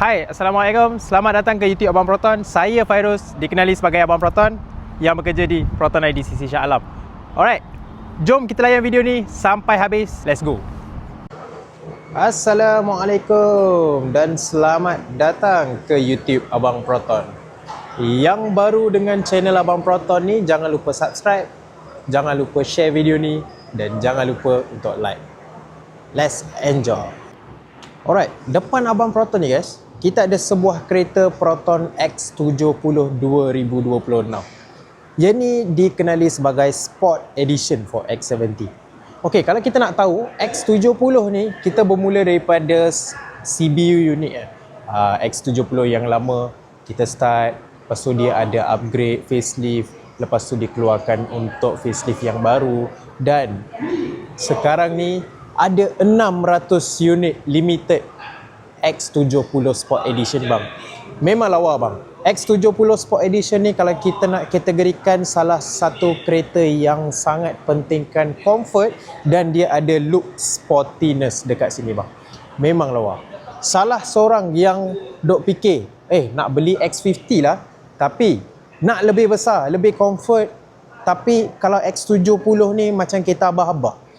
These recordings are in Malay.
Hai, Assalamualaikum. Selamat datang ke YouTube Abang Proton. Saya Fairuz, dikenali sebagai Abang Proton yang bekerja di Proton IDCC Shah Alam. Alright, jom kita layan video ni sampai habis. Let's go. Assalamualaikum dan selamat datang ke YouTube Abang Proton. Yang baru dengan channel Abang Proton ni, jangan lupa subscribe, jangan lupa share video ni dan jangan lupa untuk like. Let's enjoy. Alright, depan Abang Proton ni guys, kita ada sebuah kereta Proton X70 2026. Yang ni dikenali sebagai Sport Edition for X70. Okey, kalau kita nak tahu X70 ni, kita bermula daripada CBU unit X70 yang lama kita start, lepas tu dia ada upgrade, facelift, lepas tu dikeluarkan untuk facelift yang baru, dan sekarang ni ada 600 unit limited X70 Sport Edition bang. Memang lawa bang. X70 Sport Edition ni kalau kita nak kategorikan salah satu kereta yang sangat pentingkan comfort dan dia ada look sportiness dekat sini bang. Memang lawa. Salah seorang yang duk fikir, nak beli X50 lah, tapi nak lebih besar, lebih comfort, tapi kalau X70 ni macam kereta abah-abah.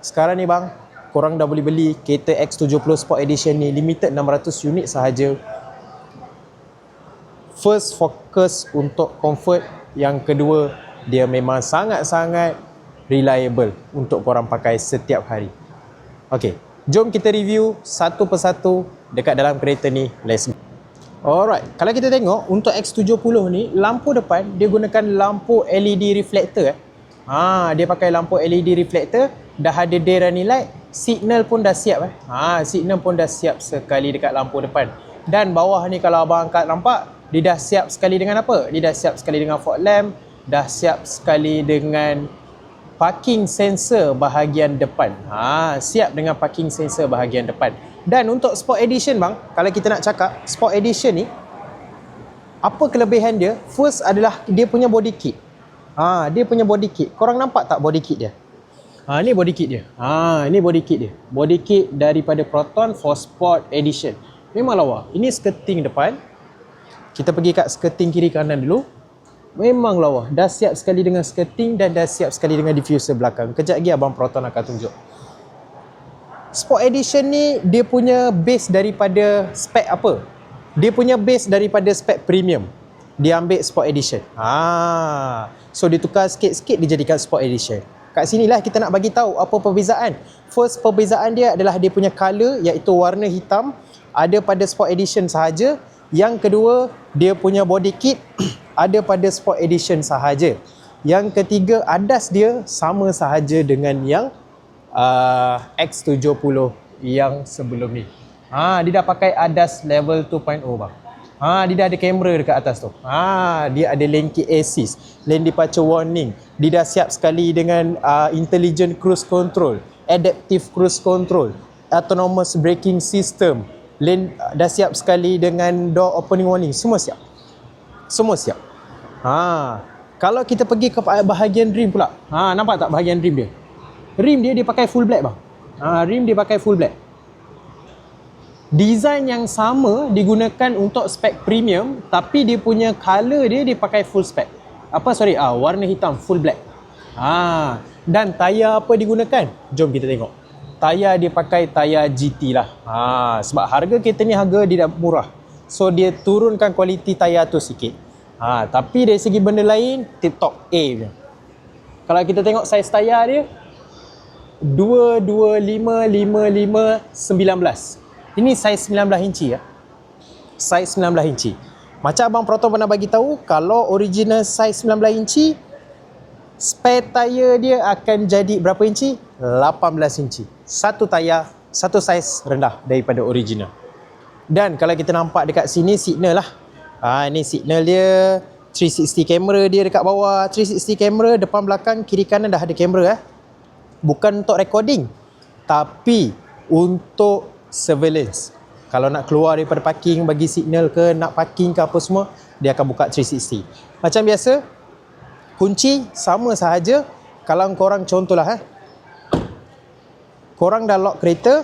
Sekarang ni bang, korang dah boleh beli kereta X70 Sport Edition ni limited 600 unit sahaja. First, fokus untuk comfort. Yang kedua, dia memang sangat-sangat reliable untuk korang pakai setiap hari. Okey, jom kita review satu persatu dekat dalam kereta ni. Let's go. Alright, kalau kita tengok untuk X70 ni, lampu depan dia gunakan lampu LED reflector. Dia pakai lampu LED reflector, dah ada day running light, signal pun dah siap. Signal pun dah siap sekali dekat lampu depan. Dan bawah ni kalau abang angkat nampak, dia dah siap sekali dengan apa? Dia dah siap sekali dengan fog lamp, dah siap sekali dengan parking sensor bahagian depan. Siap dengan parking sensor bahagian depan. Dan untuk Sport Edition bang, kalau kita nak cakap Sport Edition ni, apa kelebihan dia? First adalah dia punya body kit. Dia punya body kit. Korang nampak tak body kit dia? Ni body kit dia. Ini body kit dia. Body kit daripada Proton for Sport Edition. Memang lawa. Ini skirting depan. Kita pergi kat skirting kiri kanan dulu. Memang lawa. Dah siap sekali dengan skirting dan dah siap sekali dengan diffuser belakang. Kejap lagi abang Proton akan tunjuk. Sport Edition ni dia punya base daripada spek apa? Dia punya base daripada spek premium. Dia ambil Sport Edition. So dia tukar sikit-sikit dijadikan Sport Edition. Kat sinilah kita nak bagi tahu apa perbezaan. First, perbezaan dia adalah dia punya color, iaitu warna hitam, ada pada Sport Edition sahaja. Yang kedua, dia punya body kit ada pada Sport Edition sahaja. Yang ketiga, adas dia sama sahaja dengan yang X70 yang sebelum ni. Dia dah pakai adas level 2.0 bang. Dia dah ada kamera dekat atas tu. Dia ada lane keep assist, lane departure warning. Dia dah siap sekali dengan intelligent cruise control, adaptive cruise control, autonomous braking system. Lane dah siap sekali dengan door opening warning. Semua siap. Semua siap. Kalau kita pergi ke bahagian rim pula. Nampak tak bahagian rim dia? Rim dia pakai full black bang. Rim dia pakai full black. Design yang sama digunakan untuk spek premium, tapi dia punya color dia pakai full spek. Warna hitam full black. Dan tayar apa digunakan? Jom kita tengok. Tayar dia pakai tayar GT lah. Sebab harga kereta ni harga dia dah murah. So dia turunkan kualiti tayar tu sikit. Tapi dari segi benda lain tip top A punya. Kalau kita tengok saiz tayar dia 225/55/19. Ini saiz 19 inci ya. Saiz 19 inci. Macam abang Proton pernah bagi tahu, kalau original saiz 19 inci, spare tayar dia akan jadi berapa inci? 18 inci. Satu tayar, satu saiz rendah daripada original. Dan kalau kita nampak dekat sini signal lah. Ini signal dia, 360 kamera dia dekat bawah. 360 kamera depan belakang kiri kanan dah ada kamera. Bukan untuk recording, tapi untuk surveillance. Kalau nak keluar daripada parking bagi signal ke, nak parking ke apa semua, dia akan buka 360. Macam biasa, kunci sama sahaja. Kalau korang contohlah korang dah lock kereta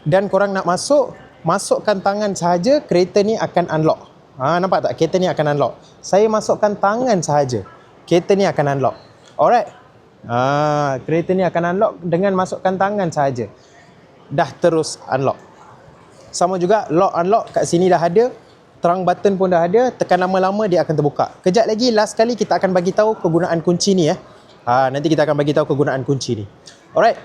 dan korang nak masuk, masukkan tangan sahaja, kereta ni akan unlock. Nampak tak? Kereta ni akan unlock. Saya masukkan tangan sahaja, kereta ni akan unlock. Alright. Kereta ni akan unlock dengan masukkan tangan sahaja. Dah terus unlock. Sama juga lock unlock kat sini dah ada. Terang button pun dah ada. Tekan lama-lama dia akan terbuka. Kejap lagi last kali kita akan bagi tahu kegunaan kunci ni nanti kita akan bagi tahu kegunaan kunci ni. Alright.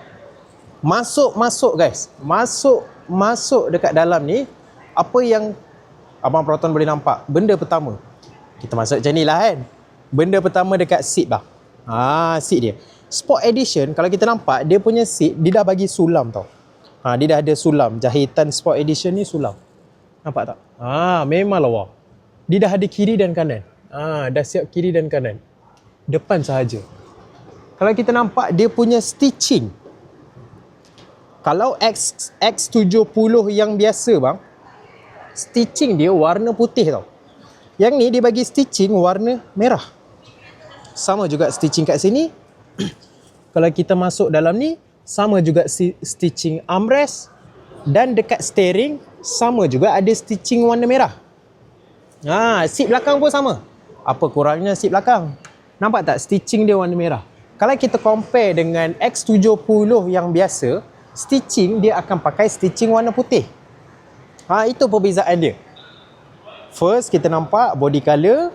Masuk guys. Masuk dekat dalam ni. Apa yang Abang Proton boleh nampak? Benda pertama. Kita masuk macam ni lah kan. Benda pertama dekat seat bang. Seat dia. Sport Edition kalau kita nampak dia punya seat dia dah bagi sulam tau. Dia dah ada sulam. Jahitan Sport Edition ni sulam. Nampak tak? Memang lawa. Dia dah ada kiri dan kanan. Dah siap kiri dan kanan. Depan sahaja. Kalau kita nampak dia punya stitching. Kalau X70 yang biasa bang, stitching dia warna putih tau. Yang ni dia bagi stitching warna merah. Sama juga stitching kat sini. Kalau kita masuk dalam ni, sama juga stitching armrest. Dan dekat steering, sama juga ada stitching warna merah. Seat belakang pun sama. Apa kurangnya seat belakang? Nampak tak stitching dia warna merah? Kalau kita compare dengan X70 yang biasa, stitching dia akan pakai stitching warna putih. Itu perbezaan dia. First, kita nampak body color.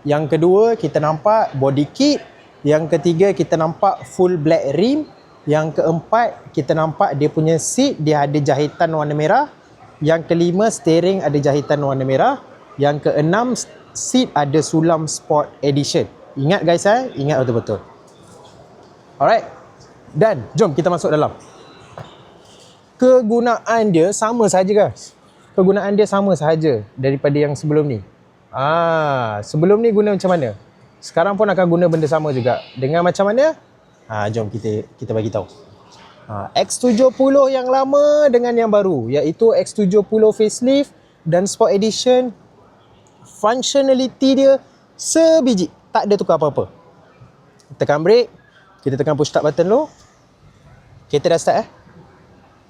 Yang kedua, kita nampak body kit. Yang ketiga, kita nampak full black rim. Yang keempat, kita nampak dia punya seat, dia ada jahitan warna merah. Yang kelima, steering ada jahitan warna merah. Yang keenam, seat ada sulam Sport Edition. Ingat guys, ingat betul-betul. Alright. Dan, jom kita masuk dalam. Kegunaan dia sama saja guys. Kegunaan dia sama sahaja daripada yang sebelum ni. Sebelum ni guna macam mana? Sekarang pun akan guna benda sama juga. Dengan macam mana? Jom kita bagi tahu. X70 yang lama dengan yang baru, iaitu X70 facelift dan Sport Edition. Functionality dia sebiji, tak ada tukar apa-apa. Tekan brake, kita tekan push start button dulu. Kereta dah start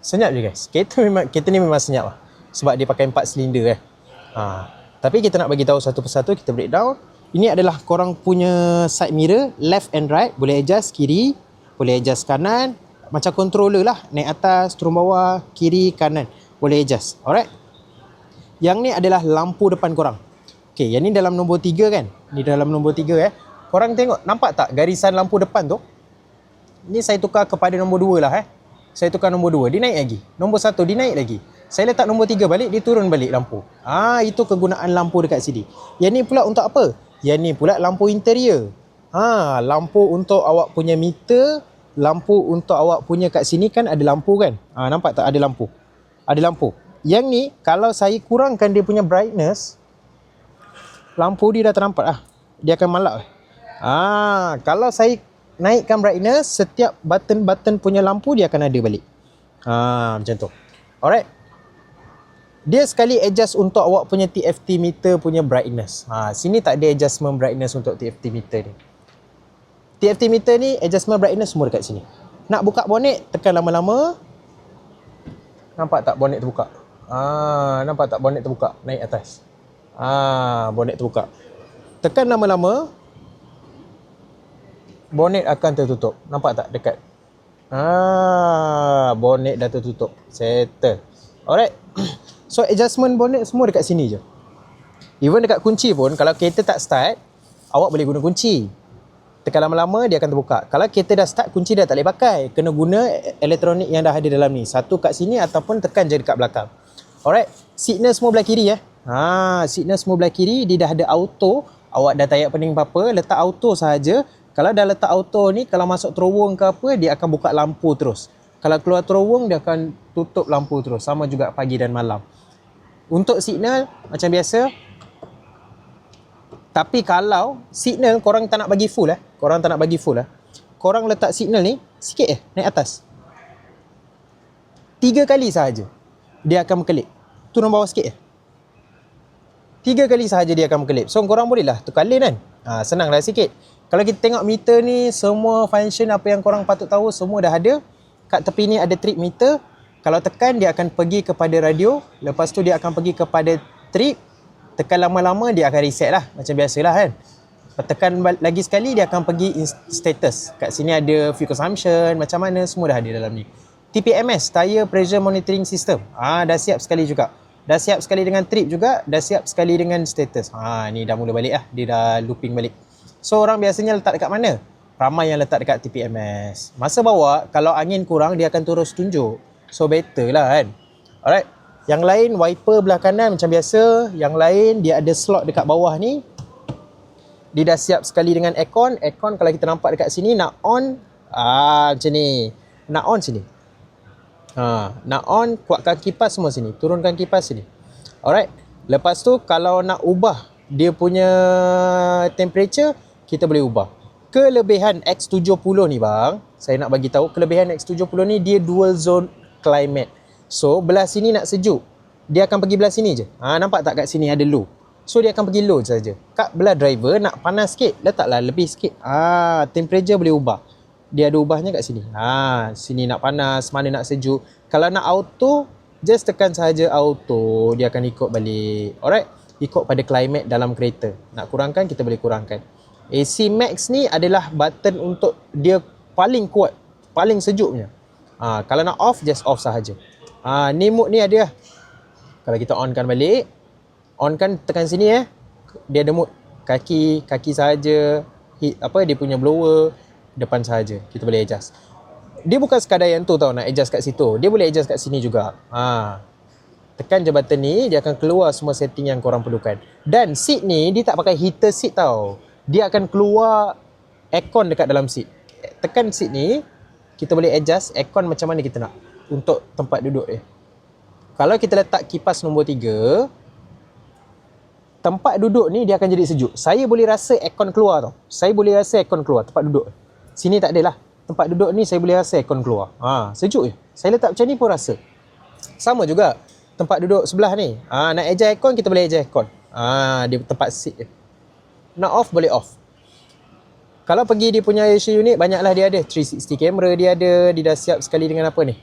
Senyap je guys. Kereta ni memang senyap lah. Sebab dia pakai 4 silinder Tapi kita nak bagi tahu satu persatu, kita breakdown. Ini adalah korang punya side mirror, left and right. Boleh adjust kiri, boleh adjust kanan. Macam controller lah, naik atas, turun bawah, kiri, kanan. Boleh adjust. Alright. Yang ni adalah lampu depan korang. Okay, yang ni dalam nombor 3 kan. Ni dalam nombor 3 Korang tengok, nampak tak garisan lampu depan tu? Ni saya tukar kepada nombor 2 lah Saya tukar nombor 2, dia naik lagi. Nombor 1, dia naik lagi. Saya letak nombor 3 balik, dia turun balik lampu. Itu kegunaan lampu dekat sini. Yang ni pula untuk apa? Yang ni pula lampu interior. Lampu untuk awak punya meter, lampu untuk awak punya kat sini kan ada lampu kan? Nampak tak ada lampu? Ada lampu. Yang ni kalau saya kurangkan dia punya brightness, lampu dia dah ternampak Dia akan malap. Kalau saya naikkan brightness, setiap button-button punya lampu dia akan ada balik. Macam tu. Alright. Dia sekali adjust untuk awak punya TFT meter punya brightness. Sini tak ada adjustment brightness untuk TFT meter ni. TFT meter ni adjustment brightness semua dekat sini. Nak buka bonnet, tekan lama-lama. Nampak tak bonnet terbuka? Nampak tak bonnet terbuka? Naik atas. Bonnet terbuka. Tekan lama-lama, bonnet akan tertutup. Nampak tak dekat? Bonnet dah tertutup. Settle. Alright. So adjustment bonnet semua dekat sini je. Even dekat kunci pun, kalau kereta tak start, awak boleh guna kunci. Tekan lama-lama dia akan terbuka. Kalau kereta dah start, kunci dah tak boleh pakai. Kena guna elektronik yang dah ada dalam ni. Satu kat sini ataupun tekan je dekat belakang. Alright. Signal semua belah kiri signal semua belah kiri. Dia dah ada auto. Awak dah tak payah pening apa-apa, letak auto sahaja. Kalau dah letak auto ni, kalau masuk terowong ke apa, dia akan buka lampu terus. Kalau keluar terowong, dia akan tutup lampu terus. Sama juga pagi dan malam. Untuk signal, macam biasa. Tapi kalau signal korang tak nak bagi full korang letak signal ni sikit naik atas. 3 kali sahaja dia akan berkelip. Turun bawah sikit 3 kali sahaja dia akan berkelip. So korang boleh lah tukar lane kan. Senanglah sikit. Kalau kita tengok meter ni, semua function apa yang korang patut tahu semua dah ada. Kat tepi ni ada trip meter. Kalau tekan dia akan pergi kepada radio, lepas tu dia akan pergi kepada trip. Tekan lama-lama dia akan reset lah, macam biasalah kan. Tekan lagi sekali dia akan pergi status. Kat sini ada fuel consumption, macam mana, semua dah ada dalam ni. TPMS, Tire Pressure Monitoring System. Dah siap sekali juga. Dah siap sekali dengan trip juga, dah siap sekali dengan status. Ni dah mula balik lah, dia dah looping balik. So orang biasanya letak dekat mana? Ramai yang letak dekat TPMS. Masa bawa, kalau angin kurang dia akan terus tunjuk. So better lah kan. Alright. Yang lain wiper belah kanan macam biasa. Yang lain dia ada slot dekat bawah ni. Dia dah siap sekali dengan aircon. Aircon kalau kita nampak dekat sini nak on. Macam ni. Nak on sini. Nak on, kuatkan kipas semua sini. Turunkan kipas sini. Alright. Lepas tu kalau nak ubah dia punya temperature, kita boleh ubah. Kelebihan X70 ni bang, saya nak bagi tahu kelebihan X70 ni dia dual zone climate. So belah sini nak sejuk, dia akan pergi belah sini je. Nampak tak kat sini ada low. So dia akan pergi low saja. Kat belah driver nak panas sikit, letaklah lebih sikit. Temperature boleh ubah. Dia ada ubahnya kat sini. Sini nak panas, mana nak sejuk. Kalau nak auto, just tekan sahaja auto, dia akan ikut balik. Alright, ikut pada climate dalam kereta. Nak kurangkan, kita boleh kurangkan. AC Max ni adalah button untuk dia paling kuat, paling sejuknya. Kalau nak off, just off sahaja. Ni mode ni ada lah. Kalau kita onkan balik, onkan tekan sini dia ada mode kaki sahaja, dia punya blower depan sahaja. Kita boleh adjust. Dia bukan sekadar yang tu tau nak adjust kat situ. Dia boleh adjust kat sini juga. Tekan je button ni, dia akan keluar semua setting yang korang perlukan. Dan seat ni dia tak pakai heater seat tau. Dia akan keluar aircon dekat dalam seat. Tekan seat ni, kita boleh adjust aircon macam mana kita nak untuk tempat duduk dia. Kalau kita letak kipas nombor 3, tempat duduk ni dia akan jadi sejuk. Saya boleh rasa aircon keluar tau. Saya boleh rasa aircon keluar tempat duduk. Sini tak adalah. Tempat duduk ni saya boleh rasa aircon keluar. Sejuk je. Saya letak macam ni pun rasa. Sama juga tempat duduk sebelah ni. Nak adjust aircon, kita boleh adjust aircon. Dia tempat seat je. Nak off, boleh off. Kalau pergi dia punya AC unit, banyaklah dia ada. 360 camera dia ada. Dia dah siap sekali dengan apa ni?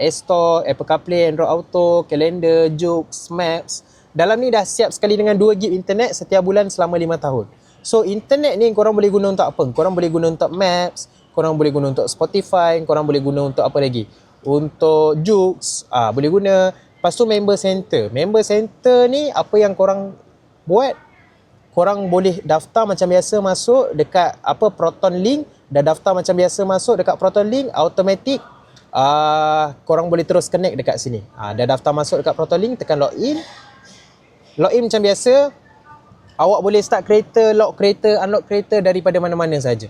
S-Store, Apple CarPlay, Android Auto, Calendar, Joox, Maps. Dalam ni dah siap sekali dengan 2GB internet setiap bulan selama 5 tahun. So internet ni korang boleh guna untuk apa? Korang boleh guna untuk Maps, korang boleh guna untuk Spotify, korang boleh guna untuk apa lagi? Untuk Joox, boleh guna. Lepas tu member center. Member center ni apa yang korang buat? Korang boleh daftar macam biasa masuk dekat Proton Link. Dah daftar macam biasa masuk dekat Proton Link, automatic korang boleh terus connect dekat sini. Dah daftar masuk dekat Proton Link, tekan login. Login macam biasa. Awak boleh start kereta, lock kereta, unlock kereta daripada mana-mana saja.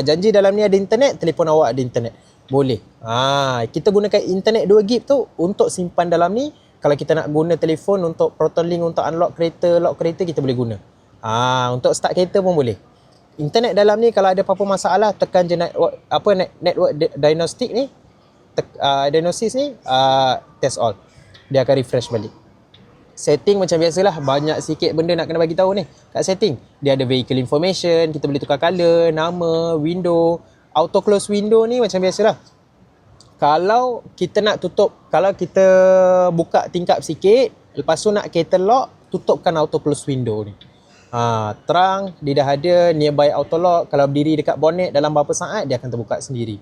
Janji dalam ni ada internet, telefon awak ada internet. Boleh. Kita gunakan internet 2GB tu untuk simpan dalam ni. Kalau kita nak guna telefon untuk Proton Link untuk unlock kereta, lock kereta, kita boleh guna. Untuk start kereta pun boleh. Internet dalam ni kalau ada apa-apa masalah, tekan je network diagnostic ni. Diagnosis ni, test all. Dia akan refresh balik. Setting macam biasalah, banyak sikit benda nak kena bagi tahu ni. Kat setting, dia ada vehicle information, kita boleh tukar color, nama, window, auto close window ni macam biasalah. Kalau kita nak tutup, kalau kita buka tingkap sikit, lepas tu nak kereta lock, tutupkan auto close window ni. Terang, dia dah ada nearby auto lock. Kalau berdiri dekat bonnet dalam berapa saat, dia akan terbuka sendiri.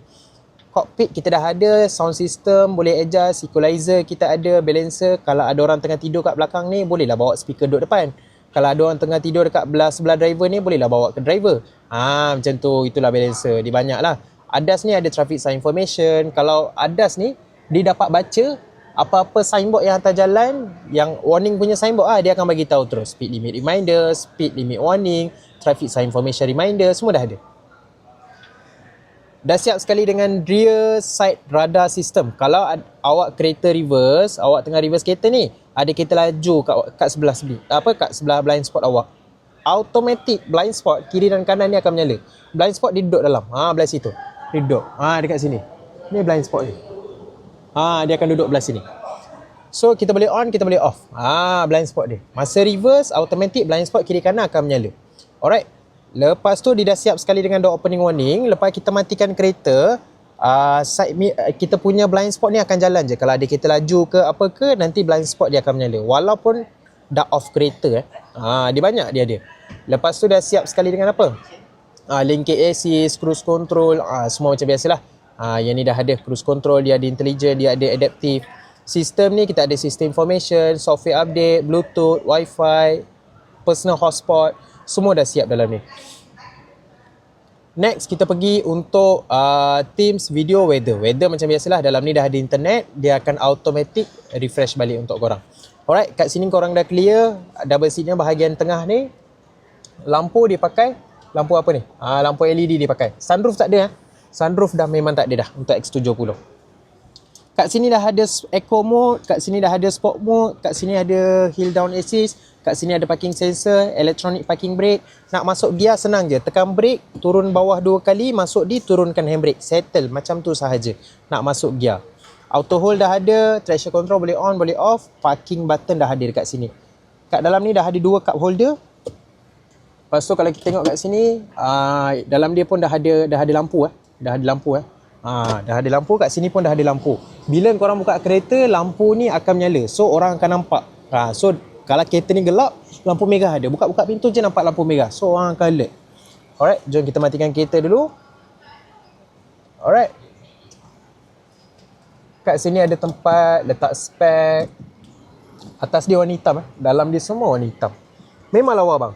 Cockpit kita dah ada, sound system boleh adjust, equalizer kita ada, balancer. Kalau ada orang tengah tidur kat belakang ni, bolehlah bawa speaker duduk depan. Kalau ada orang tengah tidur dekat sebelah driver ni, bolehlah bawa ke driver. Macam tu, itulah balancer. Dia banyak lah. ADAS ni ada traffic sign information. Kalau ADAS ni, dia dapat baca apa-apa signboard yang hantar jalan, yang warning punya signboard, dia akan bagi tahu terus. Speed limit reminder, speed limit warning, traffic sign information reminder, semua dah ada. Dah siap sekali dengan rear side radar system. Kalau awak kereta reverse, awak tengah reverse kereta ni, ada kereta laju kat sebelah blind spot awak, automatic blind spot kiri dan kanan ni akan menyala. Blind spot dia duduk dalam, belah situ. Dia duduk, dekat sini. Ni blind spot ni. Dia akan duduk belah sini. So kita boleh on, kita boleh off. Blind spot dia. Masa reverse, automatic blind spot kiri kanan akan menyala. Alright. Lepas tu dia dah siap sekali dengan door opening warning. Lepas kita matikan kereta, kita punya blind spot ni akan jalan je. Kalau ada kereta laju ke apa ke, nanti blind spot dia akan menyala. Walaupun dah off kereta dia banyak dia ada. Lepas tu dah siap sekali dengan apa? Linkage assist, cruise control, semua macam biasalah. Yang ni dah ada cruise control, dia ada intelligent, dia ada adaptive. Sistem ni kita ada sistem information, software update, bluetooth, wifi, personal hotspot, semua dah siap dalam ni. Next kita pergi untuk Teams video weather. Weather macam biasalah, dalam ni dah ada internet, dia akan automatic refresh balik untuk korang. Alright, kat sini korang dah clear. Double seatnya bahagian tengah ni, lampu dia pakai lampu apa ni? Lampu LED dia pakai. Sunroof tak ada. Sunroof dah memang tak ada dah untuk X70. Kat sini dah ada eco mode, kat sini dah ada sport mode, kat sini ada hill down assist, kat sini ada parking sensor, electronic parking brake. Nak masuk gear senang je, tekan brake, turun bawah 2 kali, masuk di, turunkan handbrake, settle macam tu sahaja. Nak masuk gear. Auto hold dah ada, traction control boleh on, boleh off, parking button dah ada dekat sini. Kat dalam ni dah ada 2 cup holder. Lepas tu kalau kita tengok kat sini, dalam dia pun dah ada lampu dah ada lampu dah ada lampu. Kat sini pun dah ada lampu. Bila korang buka kereta, lampu ni akan menyala, so orang akan nampak. So kalau kereta ni gelap, lampu merah ada. Buka-buka pintu je nampak lampu merah, so orang akan alert. Alright, jom kita matikan kereta dulu. Alright, kat sini ada tempat letak spek. Atas dia warna hitam dalam dia semua warna hitam. Memang lawa bang.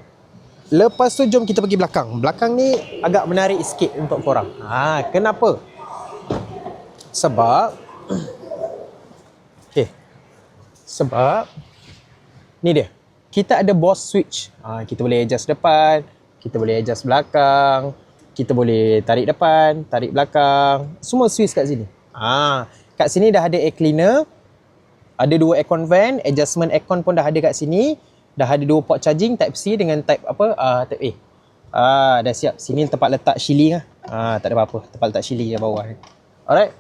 Lepas tu jom kita pergi belakang. Belakang ni agak menarik sikit untuk korang. Kenapa? Sebab sebab ni dia. Kita ada Boss switch. Kita boleh adjust depan, kita boleh adjust belakang, kita boleh tarik depan, tarik belakang. Semua switch kat sini. Kat sini dah ada air cleaner. Ada 2 aircon vent, adjustment aircon pun dah ada kat sini. Dah ada 2 port charging, type C dengan type type A. Dah siap. Sini tempat letak shilling tak ada apa-apa. Tempat letak shilling yang bawah ni. Alright.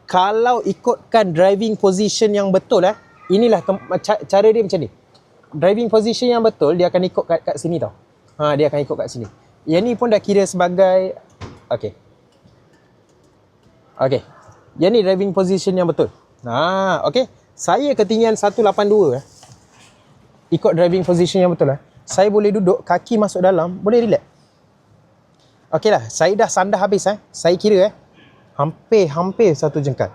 Kalau ikutkan driving position yang betul inilah cara dia macam ni. Driving position yang betul dia akan ikut kat sini tau. Dia akan ikut kat sini. Yang ni pun dah kira sebagai okey. Yang ni driving position yang betul. Okey. Saya ketinggian 182 ikut driving position yang betul saya boleh duduk, kaki masuk dalam, boleh relax. Okey lah, saya dah sandah habis Saya kira hampir satu jengkal.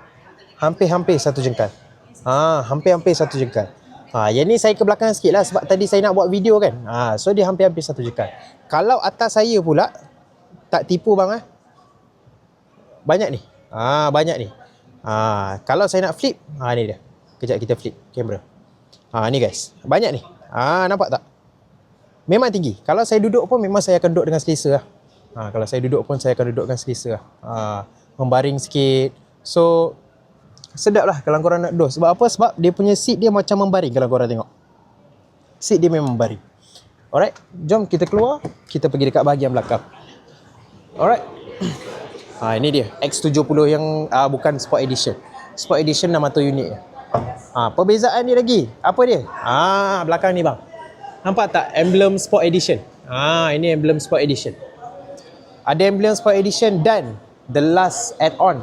Hampir satu jengkal. Hampir satu jengkal. Yang ni saya ke belakang sikit lah sebab tadi saya nak buat video kan. So dia hampir satu jengkal. Kalau atas saya pula, tak tipu bang banyak ni. Banyak ni. Kalau saya nak flip, ni dia. Kejap kita flip kamera. Ni guys, banyak ni. Nampak tak? Memang tinggi. Kalau saya duduk pun memang saya akan duduk dengan selesa kalau saya duduk pun saya akan duduk dengan selesa membaring sikit. So sedap lah kalau korang nak duduk. Sebab apa? Sebab dia punya seat dia macam membaring. Kalau korang tengok, seat dia memang membaring. Alright, jom kita keluar. Kita pergi dekat bahagian belakang. Alright. Ini dia X70 yang bukan Sport Edition. Sport Edition dah motor unit. Perbezaan ni lagi. Apa dia? Belakang ni bang. Nampak tak emblem Sport Edition? Ini emblem Sport Edition. Ada emblem Sport Edition dan the last add-on.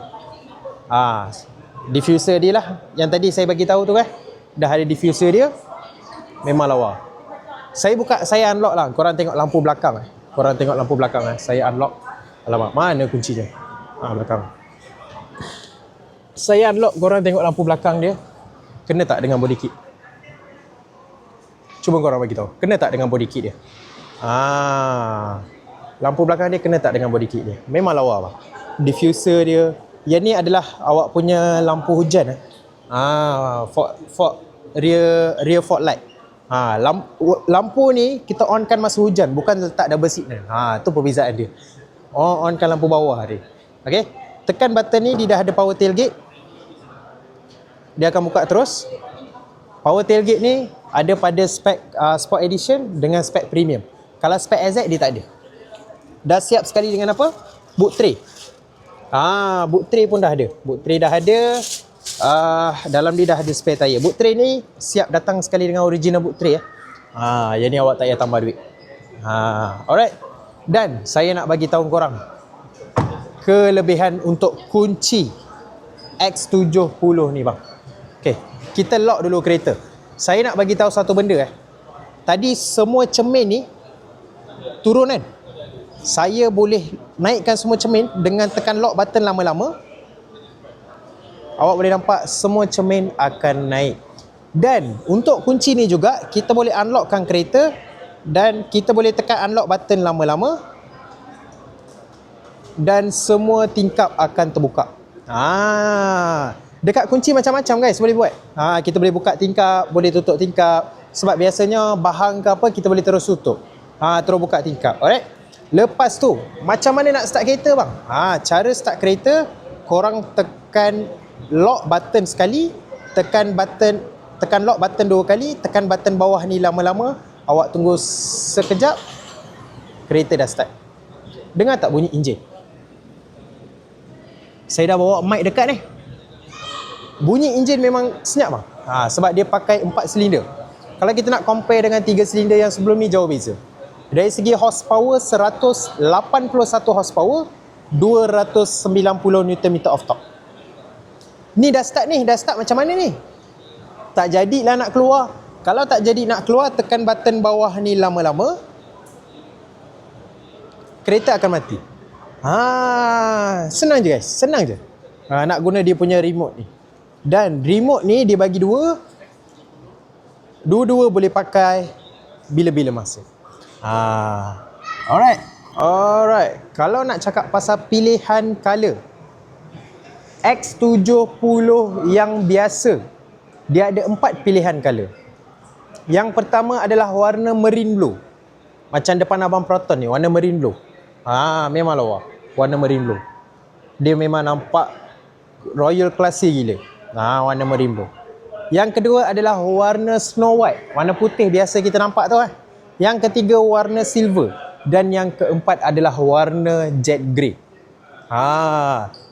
Diffuser dia lah. Yang tadi saya bagi tahu tu dah ada diffuser dia. Memang lawa. Saya unlock lah. Korang tengok lampu belakang. Saya unlock. Alamak, mana kuncinya? Belakang. Saya unlock, korang tengok lampu belakang dia. Kena tak dengan body kit? Cuba korang bagi tahu. Kena tak dengan body kit dia? Lampu belakang dia kena tak dengan body kit dia? Memang lawa bang. Diffuser dia. Yang ni adalah awak punya lampu hujan rear fog light. Lampu ni kita onkan masa hujan, bukan letak double signal. Tu perbezaan dia. Onkan lampu bawah dia. Okey. Tekan button ni, dia dah ada power tailgate. Dia akan buka terus. Power tailgate ni ada pada spek Sport Edition dengan spek Premium. Kalau spek AZ dia tak ada. Dah siap sekali dengan apa? Boot tray. Boot tray pun dah ada. Boot tray dah ada. Dalam dia dah ada spare tire. Boot tray ni siap datang sekali dengan original boot tray yang ni awak tak payah tambah duit. Alright. Dan saya nak bagi tahu korang, kelebihan untuk kunci X70 ni bang. Okay, kita lock dulu kereta. Saya nak bagi tahu satu benda Tadi semua cermin ni turun kan. Saya boleh naikkan semua cermin dengan tekan lock button lama-lama. Awak boleh nampak semua cermin akan naik. Dan untuk kunci ni juga kita boleh unlockkan kereta dan kita boleh tekan unlock button lama-lama dan semua tingkap akan terbuka. Dekat kunci macam-macam guys boleh buat. Kita boleh buka tingkap, boleh tutup tingkap. Sebab biasanya bahang ke apa kita boleh terus tutup. Terus buka tingkap. Alright. Lepas tu, macam mana nak start kereta bang? Cara start kereta, korang tekan lock button sekali, tekan lock button 2 kali, tekan button bawah ni lama-lama, awak tunggu sekejap, kereta dah start. Dengar tak bunyi enjin? Saya dah bawa mic dekat ni. Bunyi enjin memang senyap bang. Sebab dia pakai 4 silinder. Kalau kita nak compare dengan 3 silinder yang sebelum ni, jauh beza. Dari segi horsepower, 181 horsepower, 290 Nm of torque. Ni dah start ni, dah start macam mana ni? Tak jadilah nak keluar. Kalau tak jadi nak keluar, tekan button bawah ni lama-lama, kereta akan mati. Senang je guys, senang je. Nak guna dia punya remote ni. Dan remote ni dia bagi dua. Dua-dua boleh pakai bila-bila masa. Alright. Kalau nak cakap pasal pilihan color, X70 yang biasa, dia ada 4 pilihan color. Yang pertama adalah warna marine blue. Macam depan abang Proton ni, warna marine blue. Memang lawa. Warna marine blue. Dia memang nampak royal classy gila. Warna marine blue. Yang kedua adalah warna snow white. Warna putih biasa kita nampak tu Yang ketiga warna silver. Dan yang keempat adalah warna jet grey.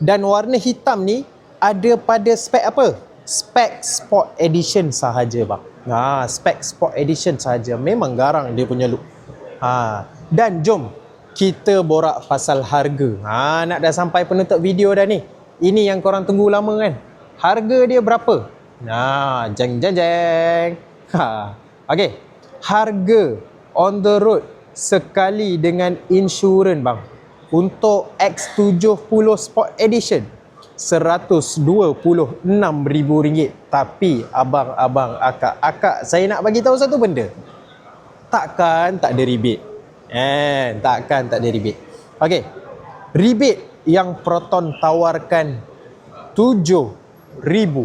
Dan warna hitam ni ada pada spek apa? Spek Sport Edition sahaja bang. Spek Sport Edition sahaja. Memang garang dia punya look. Dan jom kita borak pasal harga. Nak dah sampai penutup video dah ni. Ini yang korang tunggu lama kan. Harga dia berapa? Jeng. Okay. Harga on the road sekali dengan insurans bang. Untuk X70 Sport Edition, RM126,000. Tapi abang-abang, akak, saya nak bagi tahu satu benda. Takkan tak ada rebate. Takkan tak ada rebate. Okey. Rebate yang Proton tawarkan RM7,000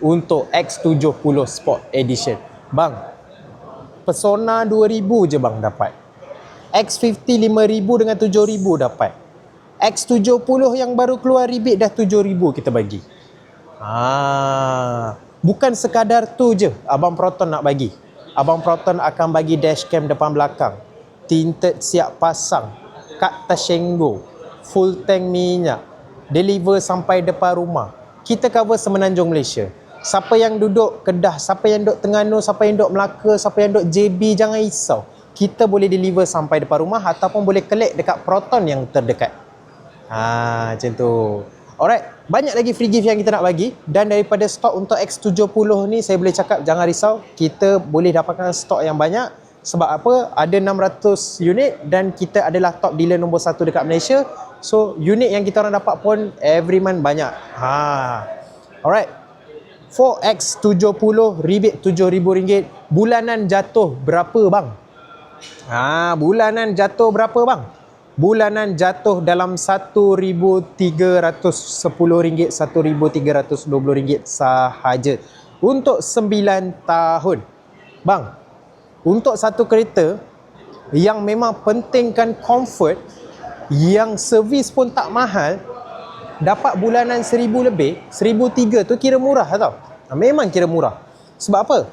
untuk X70 Sport Edition. Bang, Persona 2,000 je bang dapat. X50 5,000 dengan 7,000 dapat. X70 yang baru keluar rebate dah 7,000 kita bagi. Bukan sekadar tu je abang Proton nak bagi. Abang Proton akan bagi dashcam depan belakang, tinted siap pasang, kad Tashengo, full tank minyak, deliver sampai depan rumah. Kita cover semenanjung Malaysia. Siapa yang duduk Kedah, siapa yang duduk Terengganu, siapa yang duduk Melaka, siapa yang duduk JB, jangan risau. Kita boleh deliver sampai depan rumah ataupun boleh collect dekat Proton yang terdekat. Macam tu. Alright, banyak lagi free gift yang kita nak bagi. Dan daripada stok untuk X70 ni, saya boleh cakap jangan risau, kita boleh dapatkan stok yang banyak. Sebab apa? Ada 600 unit dan kita adalah top dealer nombor 1 dekat Malaysia. So, unit yang kita orang dapat pun every month banyak. Alright. For X70 rebate RM7,000. Bulanan jatuh berapa bang? Bulanan jatuh berapa bang? Bulanan jatuh dalam RM1,310, RM1,320 sahaja untuk 9 tahun. Bang, untuk satu kereta yang memang pentingkan comfort, yang servis pun tak mahal, dapat bulanan 1,000 lebih, 1,300 tu kira murah tau. Memang kira murah. Sebab apa?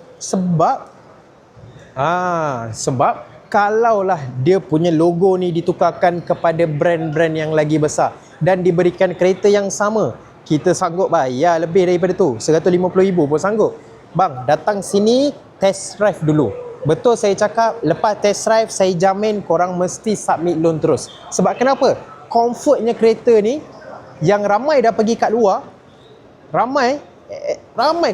Sebab kalaulah dia punya logo ni ditukarkan kepada brand-brand yang lagi besar dan diberikan kereta yang sama, kita sanggup bayar lebih daripada tu. RM150,000 pun sanggup. Bang, datang sini test drive dulu. Betul saya cakap, lepas test drive saya jamin korang mesti submit loan terus. Sebab kenapa? comfortnya kereta ni yang ramai dah pergi kat luar, ramai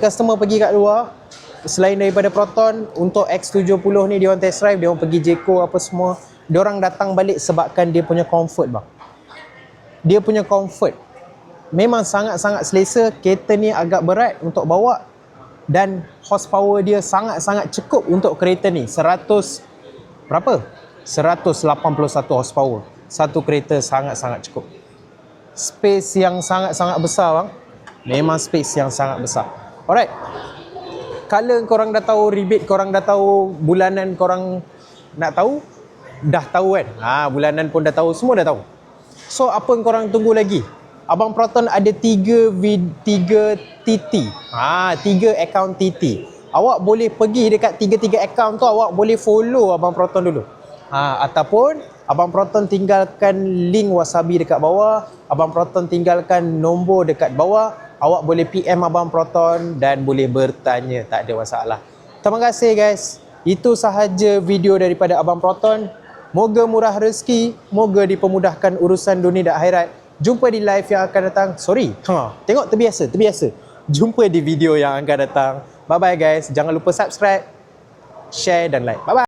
customer pergi kat luar selain daripada Proton. Untuk X70 ni dia orang test drive, dia orang pergi Jeko apa semua, dia orang datang balik sebabkan dia punya comfort bang. Dia punya comfort memang sangat-sangat selesa. Kereta ni agak berat untuk bawa dan horsepower dia sangat-sangat cukup untuk kereta ni. 181 horsepower. Satu kereta sangat-sangat cukup. Space yang sangat-sangat besar bang. Memang space yang sangat besar. Alright. Color korang dah tahu, rebate korang dah tahu, bulanan korang nak tahu, dah tahu kan? Bulanan pun dah tahu, semua dah tahu. So apa yang korang tunggu lagi? Abang Proton ada 3 TT. 3 account TT. Awak boleh pergi dekat 3 account tu, awak boleh follow Abang Proton dulu. Ataupun Abang Proton tinggalkan link Wasabi dekat bawah, Abang Proton tinggalkan nombor dekat bawah, awak boleh PM Abang Proton dan boleh bertanya, tak ada masalah. Terima kasih guys. Itu sahaja video daripada Abang Proton. Moga murah rezeki, moga dipermudahkan urusan dunia dan akhirat. Jumpa di live yang akan datang. Tengok terbiasa. Jumpa di video yang akan datang. Bye bye guys. Jangan lupa subscribe, share dan like. Bye bye.